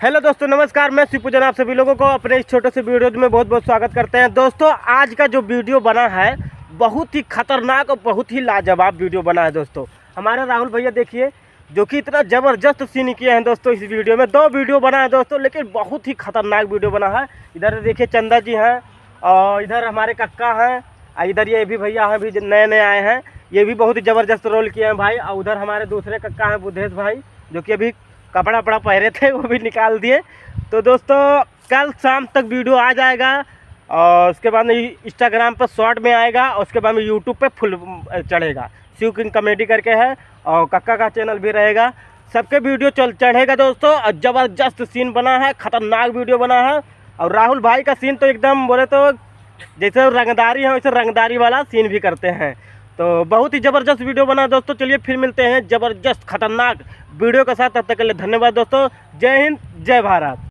Hello दोस्तों, नमस्कार। मैं शिवपूजन आप सभी लोगों को अपने इस छोटे से वीडियो में बहुत बहुत स्वागत करते हैं। दोस्तों, आज का जो वीडियो बना है बहुत ही खतरनाक और बहुत ही लाजवाब वीडियो बना है। दोस्तों, हमारे राहुल भैया देखिए, जो कि इतना ज़बरदस्त सीन किए हैं। दोस्तों, इस वीडियो में 2 वीडियो बना है दोस्तों, लेकिन बहुत ही खतरनाक वीडियो बना है। इधर देखिए चंदा जी हैं और इधर हमारे कक्का हैं, इधर ये भी भैया हैं, भी नए नए आए हैं। ये भी बहुत ही ज़बरदस्त रोल किए हैं भाई। और उधर हमारे दूसरे कक्का हैं बुद्धेश भाई, जो कि अभी कपड़ा वपड़ा पहरे थे, वो भी निकाल दिए। तो दोस्तों, कल शाम तक वीडियो आ जाएगा और उसके बाद में इंस्टाग्राम पर शॉर्ट में आएगा और उसके बाद में यूट्यूब पे फुल चढ़ेगा। शिव किंग कॉमेडी करके है और कक्का का चैनल भी रहेगा, सबके वीडियो चढ़ेगा दोस्तों। और ज़बरदस्त सीन बना है, खतरनाक वीडियो बना है। और राहुल भाई का सीन तो एकदम बोले तो जैसे रंगदारी है वैसे रंगदारी वाला सीन भी करते हैं। तो बहुत ही ज़बरदस्त वीडियो बना दोस्तों। चलिए फिर मिलते हैं ज़बरदस्त खतरनाक वीडियो के साथ। तब तक के लिए धन्यवाद दोस्तों। जय हिंद, जय भारत।